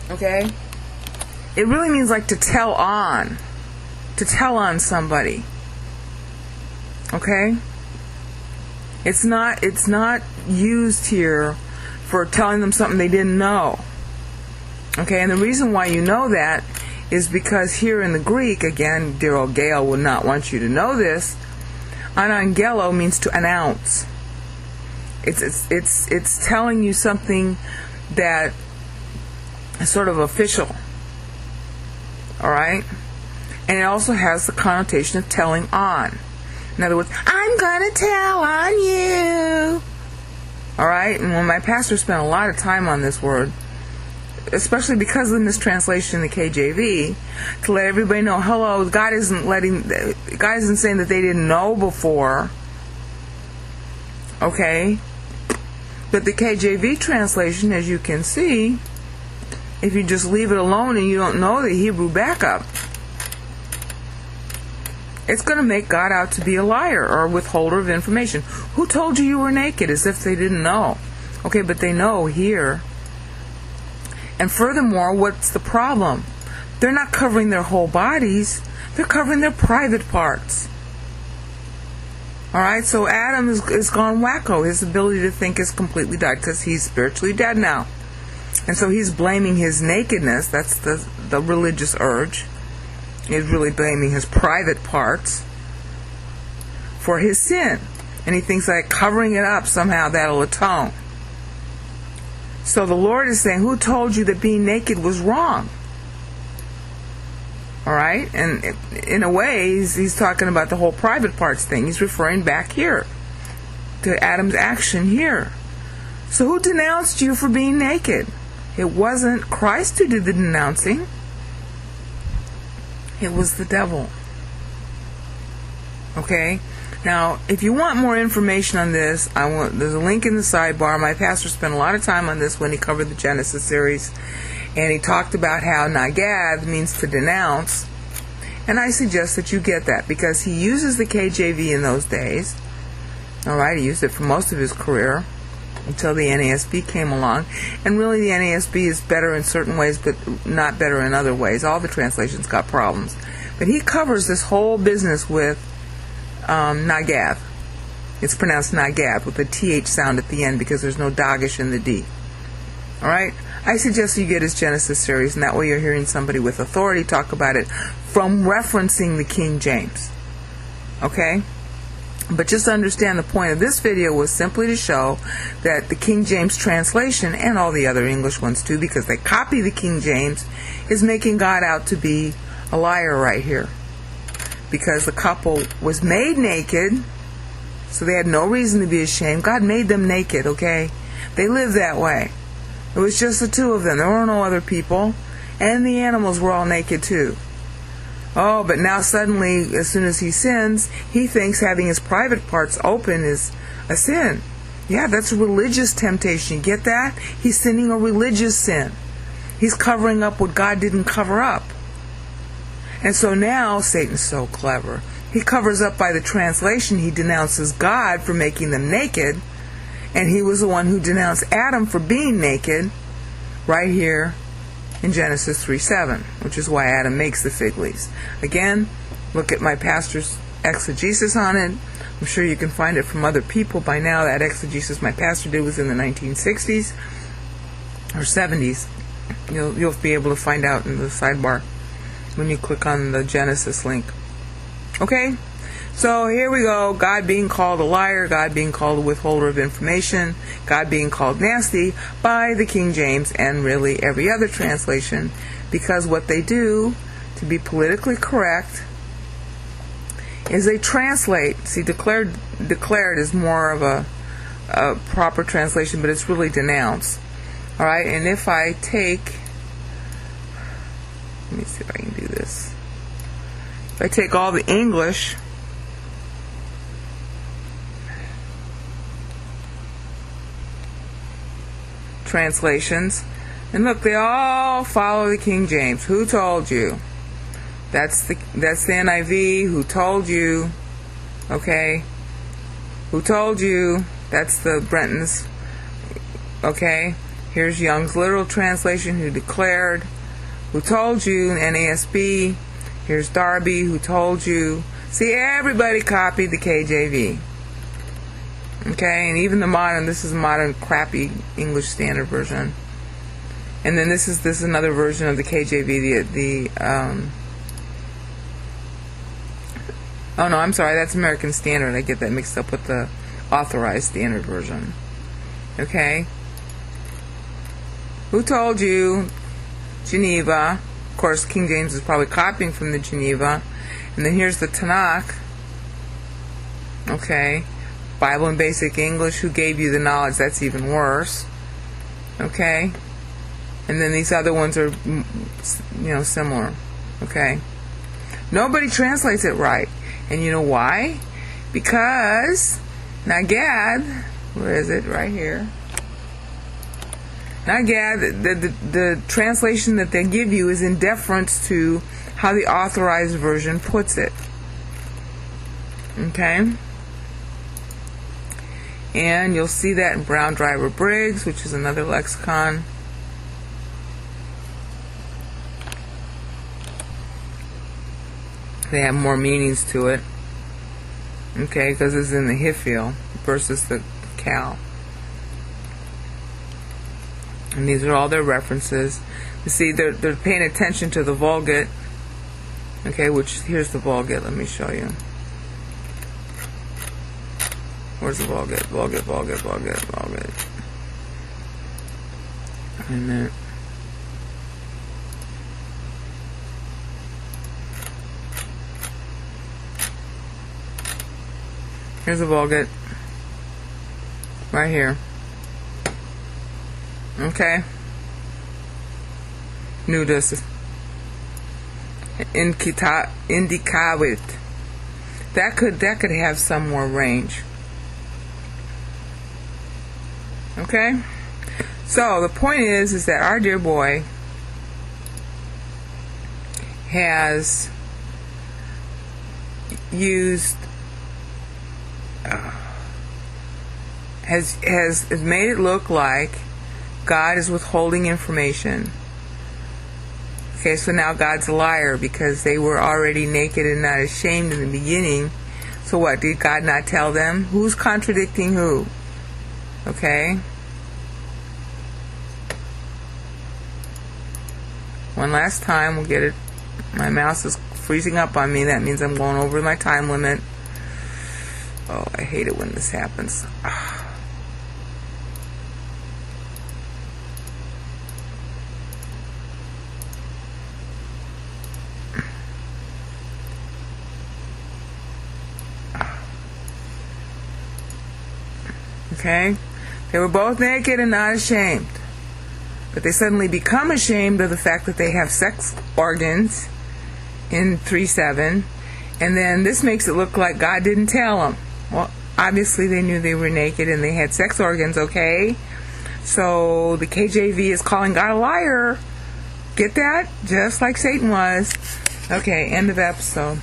Okay? It really means like to tell on somebody. Okay? It's not used here for telling them something they didn't know. Okay, and the reason why you know that is because here in the Greek, again, dear old Gail would not want you to know this, anangelo means to announce. It's telling you something that is sort of official. Alright? And it also has the connotation of telling on. In other words, I'm going to tell on you. Alright? And when my pastor spent a lot of time on this word, especially because of the mistranslation in the KJV, to let everybody know, hello, God isn't saying that they didn't know before. Okay? But the KJV translation, as you can see, if you just leave it alone and you don't know the Hebrew backup, it's going to make God out to be a liar or a withholder of information. Who told you you were naked? As if they didn't know. Okay, but they know here. And furthermore, what's the problem? They're not covering their whole bodies. They're covering their private parts. Alright, so Adam is gone wacko. His ability to think is completely died because he's spiritually dead now. And so he's blaming his nakedness, that's the religious urge. He's really blaming his private parts for his sin. And he thinks that covering it up somehow that'll atone. So the Lord is saying, who told you that being naked was wrong? Alright? And in a way, he's talking about the whole private parts thing. He's referring back here to Adam's action here. So who denounced you for being naked? It wasn't Christ who did the denouncing. It was the devil. Okay? Now, if you want more information on this, there's a link in the sidebar. My pastor spent a lot of time on this when he covered the Genesis series. And he talked about how nagad means to denounce. And I suggest that you get that because he uses the KJV in those days. Alright, he used it for most of his career until the NASB came along. And really the NASB is better in certain ways, but not better in other ways. All the translations got problems. But he covers this whole business with nagad. It's pronounced nagad with a TH sound at the end because there's no dagish in the D. Alright? I suggest you get his Genesis series, and that way you're hearing somebody with authority talk about it from referencing the King James. Okay? But just understand the point of this video was simply to show that the King James translation, and all the other English ones too, because they copy the King James, is making God out to be a liar right here. Because the couple was made naked, so they had no reason to be ashamed. God made them naked, okay? They lived that way. It was just the two of them. There were no other people. And the animals were all naked too. Oh, but now suddenly, as soon as he sins, he thinks having his private parts open is a sin. Yeah, that's a religious temptation. You get that? He's sinning a religious sin. He's covering up what God didn't cover up. And so now, Satan's so clever. He covers up by the translation. He denounces God for making them naked. And he was the one who denounced Adam for being naked right here in Genesis 3:7, which is why Adam makes the fig leaves. Again, look at my pastor's exegesis on it. I'm sure you can find it from other people by now. That exegesis my pastor did was in the 1960s or 70s. You'll be able to find out in the sidebar when you click on the Genesis link. Okay? So here we go. God being called a liar, God being called a withholder of information, God being called nasty by the King James and really every other translation, because what they do to be politically correct is they translate. See, declared is more of a proper translation, but it's really denounce. All right, and if I take, let me see if I can do this. If I take all the English translations, and look, they all follow the King James. Who told you? That's the NIV. Who told you? Okay. Who told you? That's the Brentons. Okay. Here's Young's literal translation, who declared, who told you, NASB. Here's Darby, who told you. See, everybody copied the KJV. Okay, and even the modern, this is modern crappy English Standard Version. And then this is another version of the KJV, oh no, I'm sorry, that's American Standard. I get that mixed up with the Authorized Standard Version. Okay? Who told you? Geneva. Of course, King James is probably copying from the Geneva. And then here's the Tanakh. Okay? Bible in Basic English. Who gave you the knowledge? That's even worse. Okay? And then these other ones are, similar. Okay? Nobody translates it right. And you know why? Because Nagad, where is it? Right here. Nagad, the translation that they give you is in deference to how the Authorized Version puts it. Okay? And you'll see that in Brown Driver Briggs, which is another lexicon. They have more meanings to it. Okay, because it's in the Hiphil versus the Cal. And these are all their references. You see, they're paying attention to the Vulgate. Okay, which, here's the Vulgate. Let me show you. Where's the Vulgate? Vulgate. Wait a minute. Here's the Vulgate. Right here. Okay. Nudus. Indicavit. That could have some more range. Okay? So the point is that our dear boy has used has made it look like God is withholding information. Okay, so now God's a liar because they were already naked and not ashamed in the beginning. So what, did God not tell them? Who's contradicting who? Okay? One last time, we'll get it. My mouse is freezing up on me. That means I'm going over my time limit. Oh, I hate it when this happens. Okay? They were both naked and not ashamed. But they suddenly become ashamed of the fact that they have sex organs in 3:7. And then this makes it look like God didn't tell them. Well, obviously they knew they were naked and they had sex organs, okay? So the KJV is calling God a liar. Get that? Just like Satan was. Okay, end of episode.